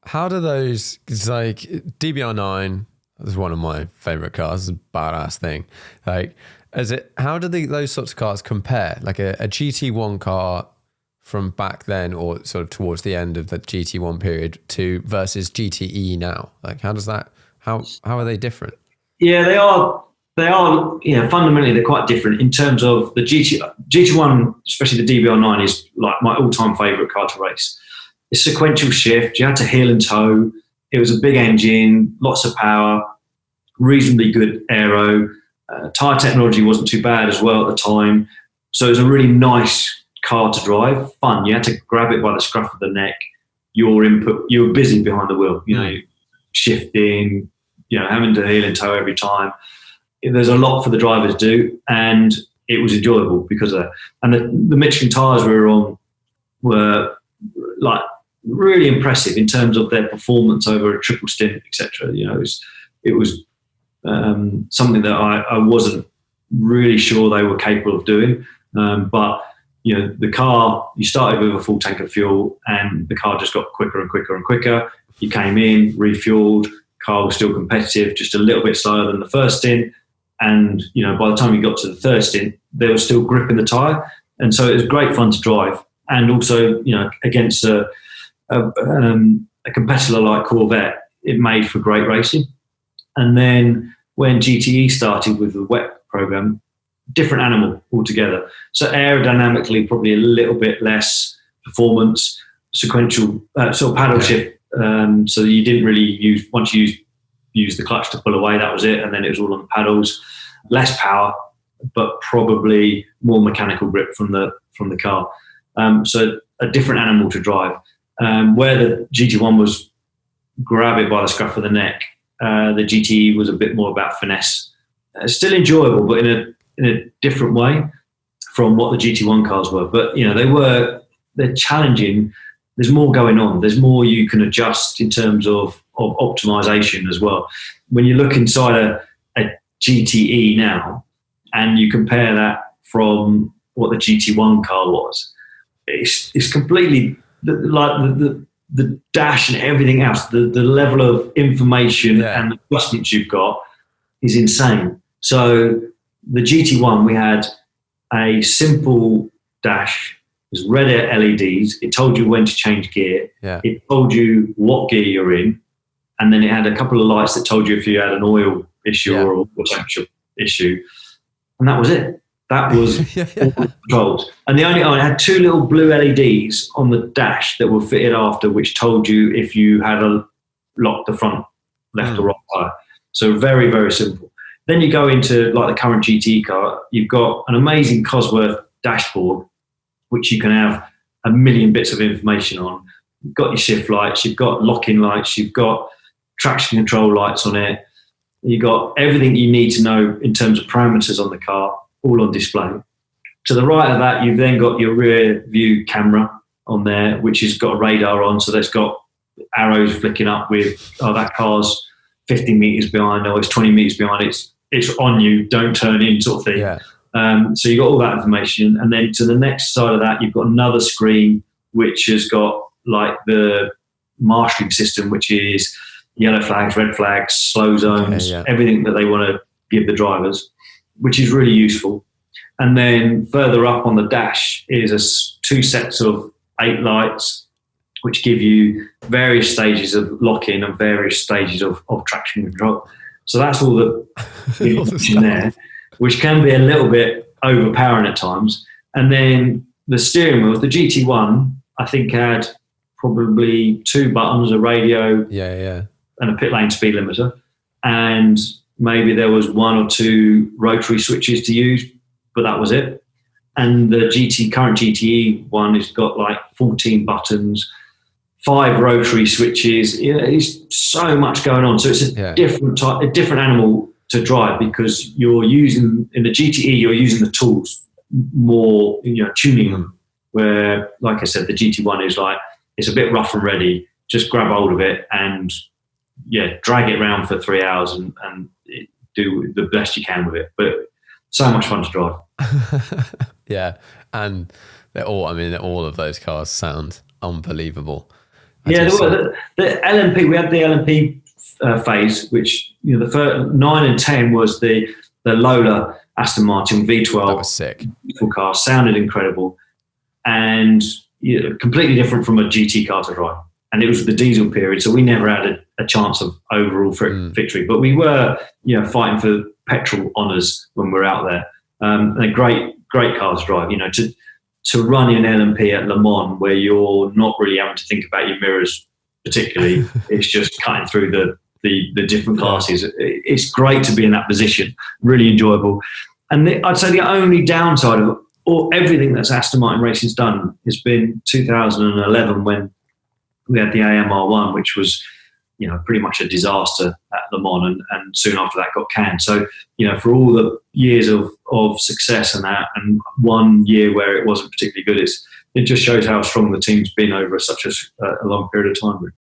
How do those, it's like DBR9 is one of my favorite cars. It's a badass thing. Like, how do those sorts of cars compare? Like a GT1 car from back then, or sort of towards the end of the GT1 period, to versus GTE now? Like, how are they different? Yeah, they are. They are, fundamentally they're quite different in terms of the GT1, especially the DBR9 is like my all-time favourite car to race. It's sequential shift. You had to heel and toe. It was a big engine, lots of power, reasonably good aero. Tyre technology wasn't too bad as well at the time. So it was a really nice car to drive, fun. You had to grab it by the scruff of the neck. You were busy behind the wheel, shifting, having to heel and toe every time. There's a lot for the driver to do, and it was enjoyable because of that. And the Michelin tyres we were on were like really impressive in terms of their performance over a triple stint, etc. It was something that I wasn't really sure they were capable of doing. But the car, you started with a full tank of fuel, and the car just got quicker and quicker and quicker. You came in, refueled, car was still competitive, just a little bit slower than the first stint. And, by the time you got to the third stint, they were still gripping the tyre. And so it was great fun to drive. And also, against a competitor like Corvette, it made for great racing. And then when GTE started with the wet program, different animal altogether. So aerodynamically, probably a little bit less performance, sequential sort of paddle shift. So you didn't really once you use the clutch to pull away, that was it. And then it was all on the paddles. Less power, but probably more mechanical grip from the car. So a different animal to drive. Where the GT1 was grab it by the scruff of the neck, the GTE was a bit more about finesse. Still enjoyable, but in a different way from what the GT1 cars were. But they're challenging. There's more going on. There's more you can adjust in terms of optimization as well. When you look inside a GTE now and you compare that from what the GT1 car was, it's completely the dash and everything else, the level of information and the adjustments you've got is insane. So the GT1, we had a simple dash. It was red LEDs. It told you when to change gear. Yeah. It told you what gear you're in. And then it had a couple of lights that told you if you had an oil issue or a temperature issue. And that was it. That was all controlled. And it had two little blue LEDs on the dash that were fitted after, which told you if you had locked the front left or right tire. So very, very simple. Then you go into like the current GT car. You've got an amazing Cosworth dashboard, which you can have a million bits of information on. You've got your shift lights, you've got locking lights, you've got traction control lights on it. You've got everything you need to know in terms of parameters on the car, all on display. To the right of that, you've then got your rear view camera on there, which has got a radar on, so that's got arrows flicking up with, that car's 50 metres behind, or it's 20 metres behind, it's on you, don't turn in, sort of thing. Yeah. So you've got all that information. And then to the next side of that, you've got another screen which has got like the marshalling system, which is yellow flags, red flags, slow zones, everything that they want to give the drivers, which is really useful. And then further up on the dash is two sets of 8 lights, which give you various stages of lock-in and various stages of traction control. So that's all the information there, which can be a little bit overpowering at times. And then the steering wheels, the GT1, I think had probably 2 buttons, a radio and a pit lane speed limiter. And maybe there was 1 or 2 rotary switches to use, but that was it. And the current GTE one has got like 14 buttons, 5 rotary switches. It's so much going on. So it's a different animal to drive, because you're using, in the GTE, you're using the tools more, tuning them. Where, like I said, the GT1 is like, it's a bit rough and ready. Just grab hold of it and drag it around for 3 hours and do the best you can with it. But so much fun to drive. Yeah, and all of those cars sound unbelievable. Yeah, the LMP, we had the LMP phase, which, you know, the first 9 and 10 was the Lola Aston Martin V12. That was sick. Beautiful car, sounded incredible, and, you know, completely different from a GT car to drive. And it was the diesel period, so we never had a chance of overall victory. But we were, you know, fighting for petrol honours when we were out there. And a great car to drive. You know, to run in LMP at Le Mans, where you're not really having to think about your mirrors particularly, it's just cutting through the different classes. It's great to be in that position. Really enjoyable. And I'd say the only downside of everything that's Aston Martin Racing's done has been 2011 when we had the AMR1, which was, you know, pretty much a disaster at Le Mans, and soon after that got canned. So, you know, for all the years of success and that, and 1 year where it wasn't particularly good, it just shows how strong the team's been over such a long period of time.